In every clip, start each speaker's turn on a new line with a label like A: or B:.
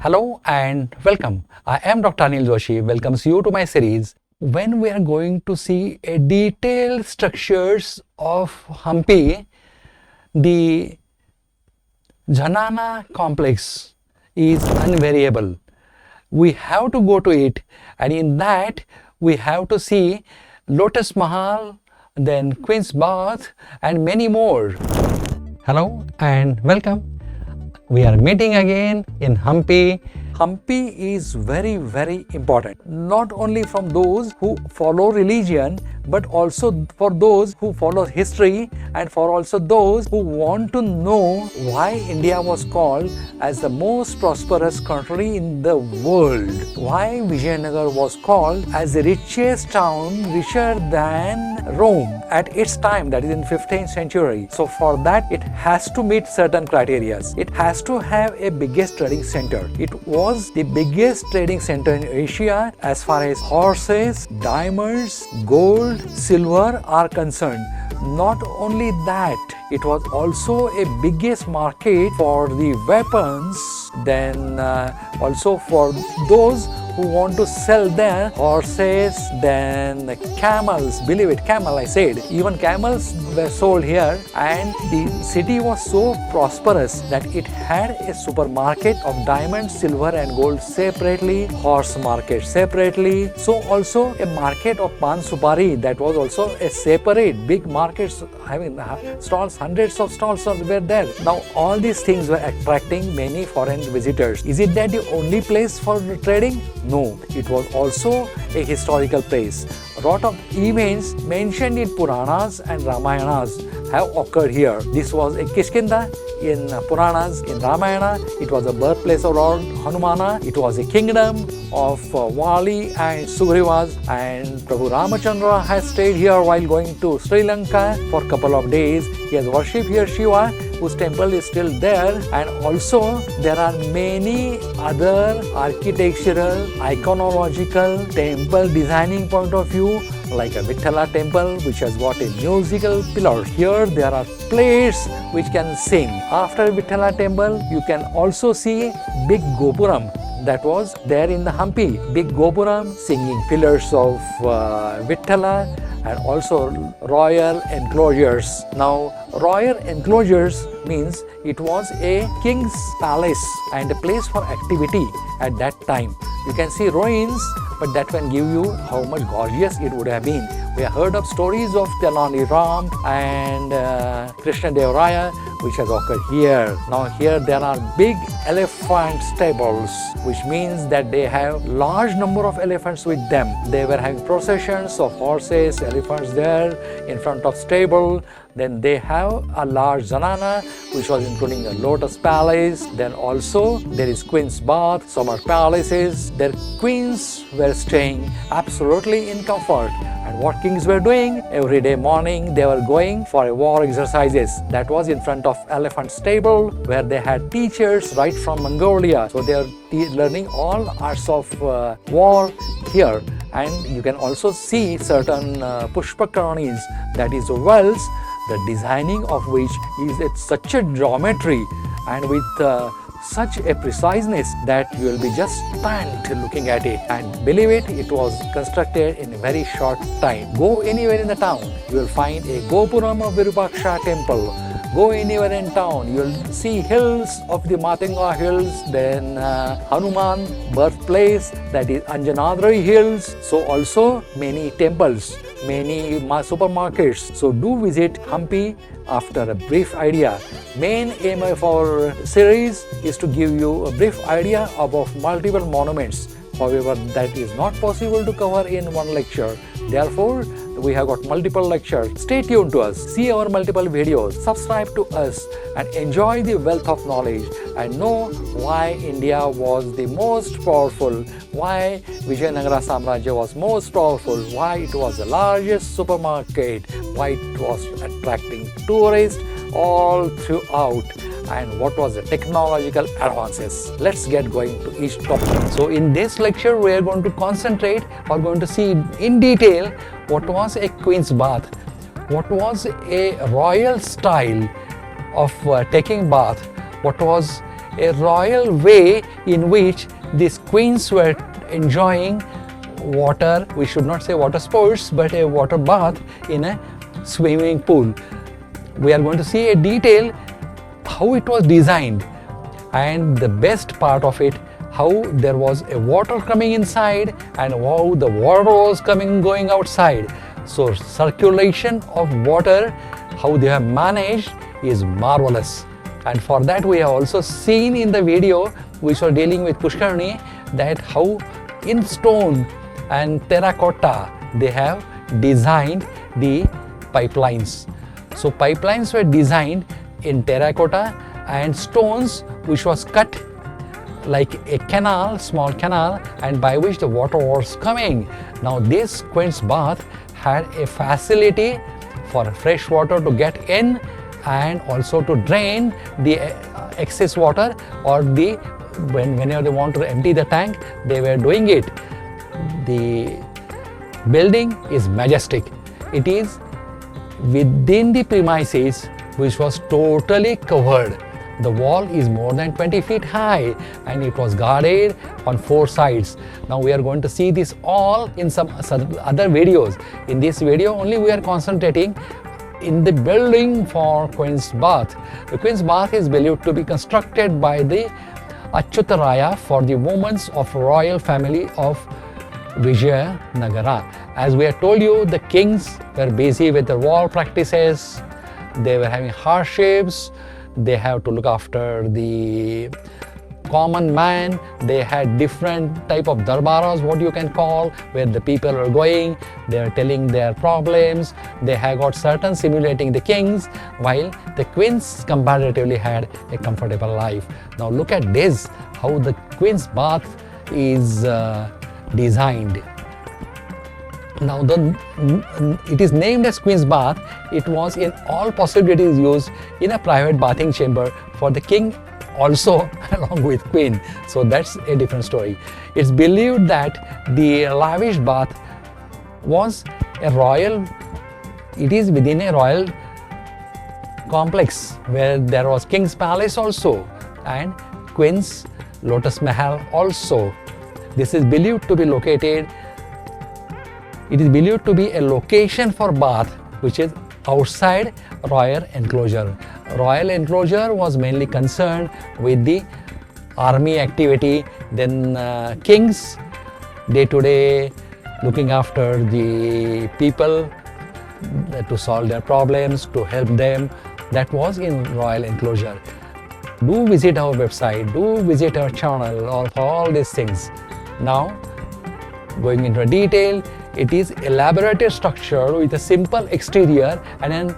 A: Hello and welcome. I am Dr. Anil Joshi. Welcomes you to my series when we are going to see a detailed structures of Hampi. The Jhanana complex is unvariable. We have to go to it, and in that we have to see Lotus Mahal, then Queen's Bath and many more. Hello and welcome. We are meeting again in Hampi. Hampi is very important, not only from those who follow religion, but also for those who follow history and for also those who want to know why India was called as the most prosperous country in the world, why Vijayanagar was called as the richest town, richer than Rome at its time, that is in 15th century. So for that it has to meet certain criteria. It has to have a biggest trading center. It was the biggest trading center in Asia as far as horses, diamonds, gold, silver are concerned. Not only that, it was also a biggest market for the weapons, then also for those who want to sell their horses, then camels, believe it, camel I said, even camels were sold here, and the city was so prosperous that it had a supermarket of diamonds, silver and gold separately, horse market separately, so also a market of pan supari, that was also a separate big market having stalls, hundreds of stalls were there. Now all these things were attracting many foreign visitors. Is it that the only place for trading? No, it was also a historical place. A lot of events mentioned in Puranas and Ramayanas have occurred here. This was a Kishkinda in Puranas, in Ramayana. It was a birthplace of Lord Hanumana. It was a kingdom of Vali and Sugriva, and Prabhu Ramachandra has stayed here while going to Sri Lanka for a couple of days. He has worshipped here Shiva, whose temple is still there, and also there are many other architectural, iconological, temple designing point of view, like a Vithala temple which has got a musical pillar. Here there are plates which can sing. After Vithala temple you can also see big Gopuram that was there in the Hampi. Big Gopuram, singing pillars of Vithala, and also royal enclosures. Now royal enclosures means it was a king's palace and a place for activity at that time. You can see ruins, but that can give you how much gorgeous it would have been. We have heard of stories of Tenali Ram and Krishna Dev Raya, which has occurred here. Now here there are big elephant stables, which means that they have large number of elephants with them. They were having processions of horses, elephants there in front of stable. Then they have a large Zanana, which was including the Lotus Palace. Then also there is Queen's Bath, summer palaces. Their queens were staying absolutely in comfort. And what kings were doing? Every day morning they were going for war exercises. That was in front of elephant stable, where they had teachers right from Mongolia. So they are learning all arts of war here. And you can also see certain pushpakaranis, that is wells, the designing of which is at such a geometry and with such a preciseness that you will be just stunned looking at it. And believe it, it was constructed in a very short time. Go anywhere in the town, you will find a Gopuram of Virupaksha temple. Go anywhere in town, you will see hills of the Matunga hills, then Hanuman birthplace, that is Anjanadri hills. So also many temples, many supermarkets. So do visit Hampi after a brief idea. Main aim of our series is to give you a brief idea about multiple monuments. However, that is not possible to cover in one lecture. Therefore, we have got multiple lectures. Stay tuned to us, see our multiple videos, subscribe to us and enjoy the wealth of knowledge and know why India was the most powerful, why Vijayanagara Samrajya was most powerful, why it was the largest supermarket, why it was attracting tourists all throughout, and what was the technological advances. Let's get going to each topic. So in this lecture we are going to concentrate or going to see in detail what was a Queen's Bath, what was a royal style of taking bath, what was a royal way in which these queens were enjoying water, we should not say water sports, but a water bath in a swimming pool. We are going to see a detail how it was designed, and the best part of it, how there was a water coming inside and how the water was going outside. So circulation of water, how they have managed, is marvelous. And for that we have also seen in the video which was dealing with Pushkarni that how in stone and terracotta they have designed the pipelines. So pipelines were designed in terracotta and stones which was cut like a canal, small canal, and by which the water was coming. Now this queen's bath had a facility for fresh water to get in and also to drain the excess water, or whenever they want to empty the tank, they were doing it. The building is majestic. It is within the premises which was totally covered. The wall is more than 20 feet high and it was guarded on 4 sides. Now we are going to see this all in some other videos. In this video only we are concentrating in the building for Queen's Bath. The Queen's Bath is believed to be constructed by the Achyutaraya for the women of royal family of Vijayanagara. As we have told you, the kings were busy with the war practices, they were having hardships, they have to look after the common man, they had different type of darbaras, what you can call, where the people are going, they are telling their problems, they have got certain simulating the kings, while the queens comparatively had a comfortable life. Now look at this, how the Queen's Bath is designed. Now it is named as Queen's Bath. It was in all possibilities used in a private bathing chamber for the king also along with queen. So that's a different story. It's believed that the lavish bath was a royal, it is within a royal complex where there was King's Palace also and Queen's Lotus Mahal also. This is believed to be located, it is believed to be a location for bath which is outside royal enclosure. Royal enclosure was mainly concerned with the army activity, then kings day to day looking after the people to solve their problems, to help them. That was in royal enclosure. Do visit our website, do visit our channel, all these things. Now going into detail, it is elaborated structure with a simple exterior and an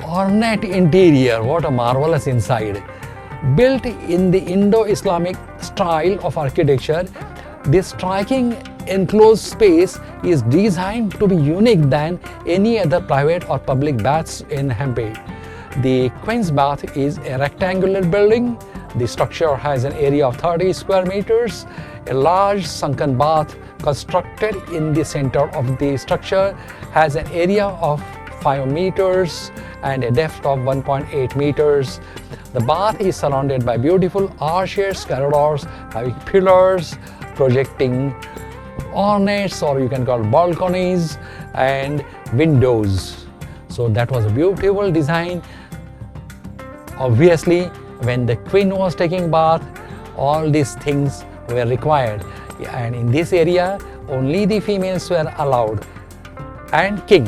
A: ornate interior. What a marvelous inside. Built in the Indo-Islamic style of architecture, this striking enclosed space is designed to be unique than any other private or public baths in Hampi. The Queen's Bath is a rectangular building. The structure has an area of 30 square meters. A large sunken bath constructed in the center of the structure has an area of 5 meters and a depth of 1.8 meters. The bath is surrounded by beautiful arches, corridors having pillars, projecting ornates, or you can call balconies, and windows. So that was a beautiful design. Obviously, when the queen was taking bath, all these things were required, and in this area only the females were allowed and king.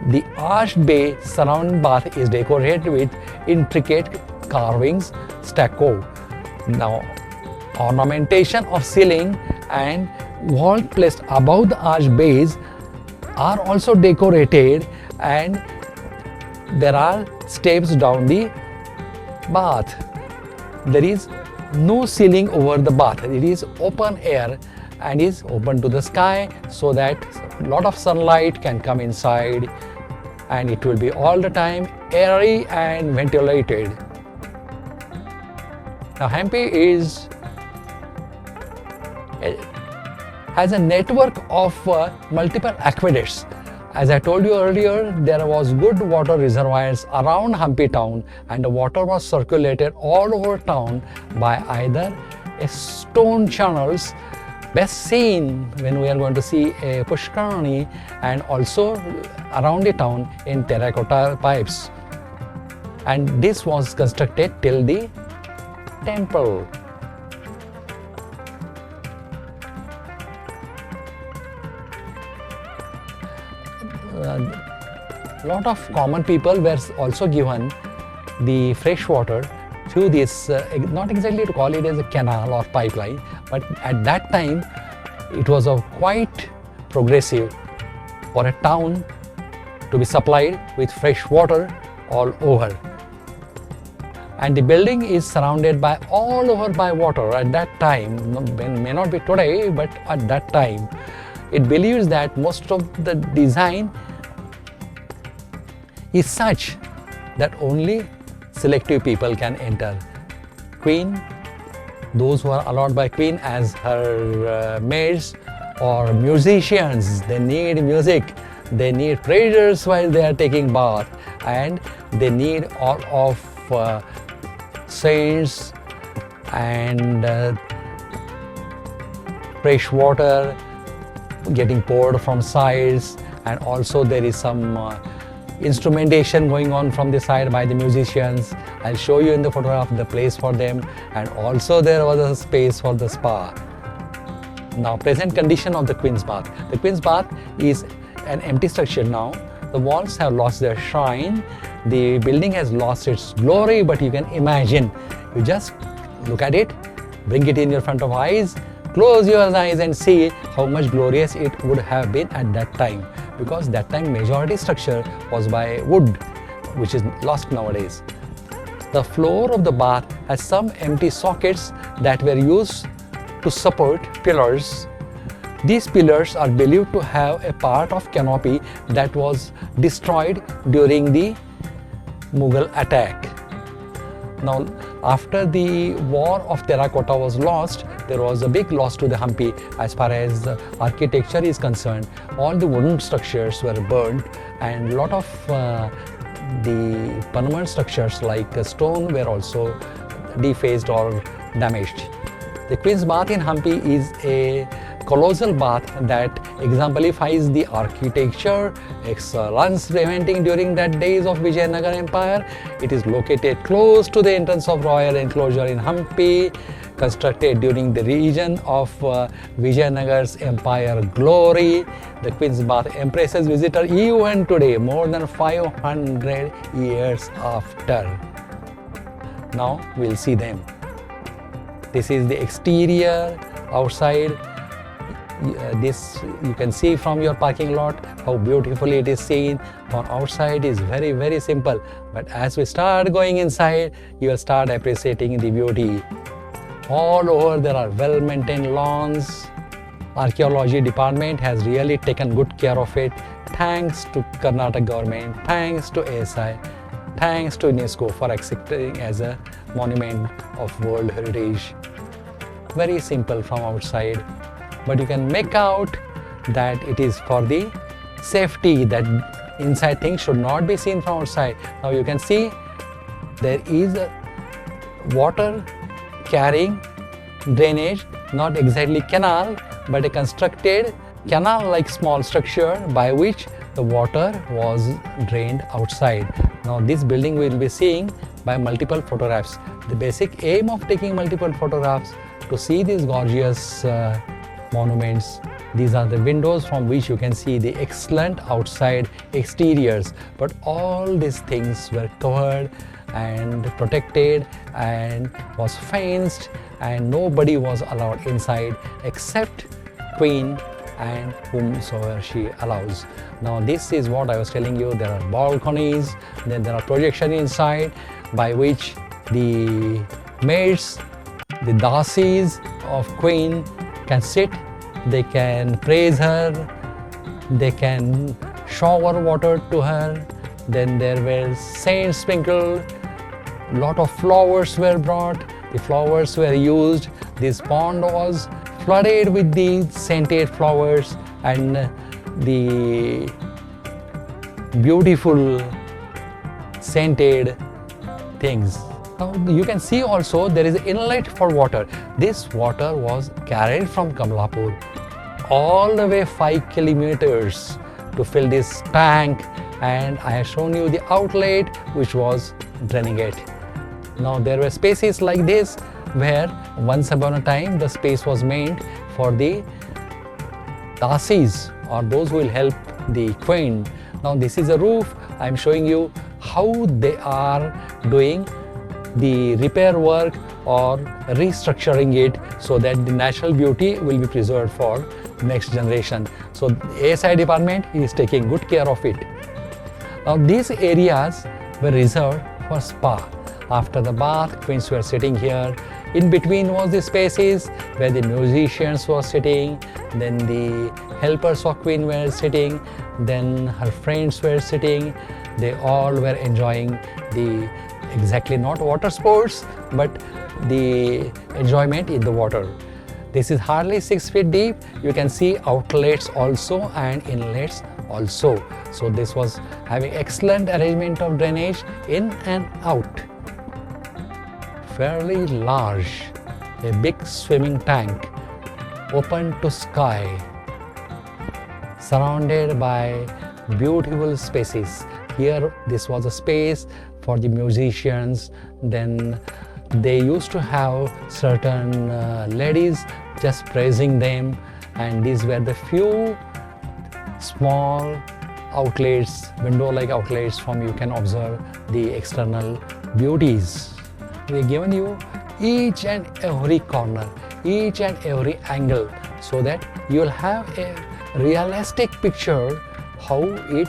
A: The arched bay surrounding bath is decorated with intricate carvings, stucco. Now ornamentation of ceiling and wall placed above the arched bays are also decorated, and there are steps down the bath. There is no ceiling over the bath. It is open air and is open to the sky so that a lot of sunlight can come inside, and it will be all the time airy and ventilated. Now Hampi has a network of multiple aqueducts, As I told you earlier, there was good water reservoirs around Hampi town, and the water was circulated all over town by either stone channels, best seen when we are going to see a Pushkarani, and also around the town in terracotta pipes. And this was constructed till the temple. Lot of common people were also given the fresh water through this, not exactly to call it as a canal or pipeline, but at that time it was quite progressive for a town to be supplied with fresh water all over. And the building is surrounded by all over by water at that time. May not be today, but at that time it believes that most of the design is such that only selective people can enter. Queen, those who are allowed by Queen as her maids, or musicians, they need music, they need prayers while they are taking bath, and they need all of saints and fresh water getting poured from sides, and also there is some instrumentation going on from the side by the musicians. I'll show you in the photograph the place for them, and also there was a space for the spa. Now, present condition of the Queen's Bath. The Queen's Bath is an empty structure now. The walls have lost their shine. The building has lost its glory, but you can imagine. You just look at it, bring it in your front of eyes, close your eyes and see how much glorious it would have been at that time. Because that time majority structure was by wood, which is lost nowadays. The floor of the bath has some empty sockets that were used to support pillars. These pillars are believed to have a part of canopy that was destroyed during the Mughal attack. Now, after the war of terracotta was lost, there was a big loss to the Hampi as far as architecture is concerned. All the wooden structures were burned, and a lot of the permanent structures like stone were also defaced or damaged. The Queen's Bath in Hampi is a colossal bath that exemplifies the architecture excellence preventing during that days of Vijayanagar Empire. It is located close to the entrance of royal enclosure in Hampi, constructed during the region of Vijayanagar's empire glory. The Queen's Bath impresses visitor even today, more than 500 years after. Now we'll see them. This is the exterior outside. This you can see from your parking lot how beautifully it is seen. From outside is very, very simple, but as we start going inside, you will start appreciating the beauty. All over there are well-maintained lawns. Archaeology department has really taken good care of it. Thanks to Karnataka government, thanks to ASI, thanks to UNESCO for accepting as a monument of World Heritage. Very simple from outside, but you can make out that it is for the safety, that inside things should not be seen from outside. Now you can see there is a water carrying drainage, not exactly canal, but a constructed canal-like small structure by which the water was drained outside. Now this building we will be seeing by multiple photographs. The basic aim of taking multiple photographs to see these gorgeous monuments. These are the windows from which you can see the excellent outside exteriors, but all these things were covered and protected and was fenced, and nobody was allowed inside except Queen and whomsoever she allows. Now this is what I was telling you. There are balconies, then there are projection inside by which the maids, the dasis of Queen can sit, they can praise her, they can shower water to her. Then there were saints sprinkled, lot of flowers were brought, the flowers were used, this pond was flooded with the scented flowers, and the beautiful scented things. Now you can see also there is an inlet for water. This water was carried from Kamalapur all the way 5 kilometers to fill this tank, and I have shown you the outlet which was draining it. Now there were spaces like this where once upon a time the space was made for the dasis or those who will help the queen. Now this is a roof. I am showing you how they are doing the repair work or restructuring it so that the natural beauty will be preserved for next generation. So ASI department is taking good care of it. Now these areas were reserved for spa. After the bath, queens were sitting here. In between was the spaces where the musicians were sitting, then the helpers of queen were sitting, then her friends were sitting. They all were enjoying the exactly not water sports but the enjoyment in the water. This is hardly 6 feet deep. You can see outlets also and inlets also. So this was having excellent arrangement of drainage in and out. Fairly large, a big swimming tank, open to sky, surrounded by beautiful spaces. Here this was a space for the musicians. Then they used to have certain ladies just praising them, and these were the few small outlets, window-like outlets from you can observe the external beauties. We have given you each and every corner, each and every angle, so that you will have a realistic picture how it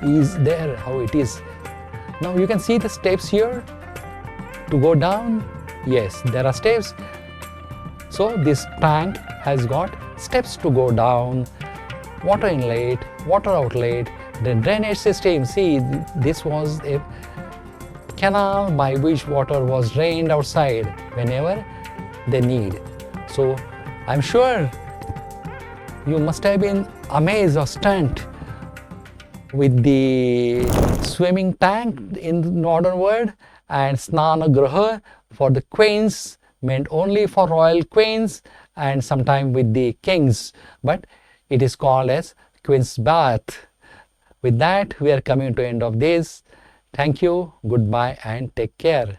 A: is there, how it is. Now you can see the steps here to go down. Yes, there are steps. So this tank has got steps to go down, water inlet, water outlet, the drainage system. See, this was a canal by which water was drained outside whenever they need. So I'm sure you must have been amazed or stunned with the swimming tank in the modern world, and Snana Graha for the queens meant only for royal queens and sometime with the kings, but it is called as Queen's Bath. With that, we are coming to end of this. Thank you, goodbye and take care.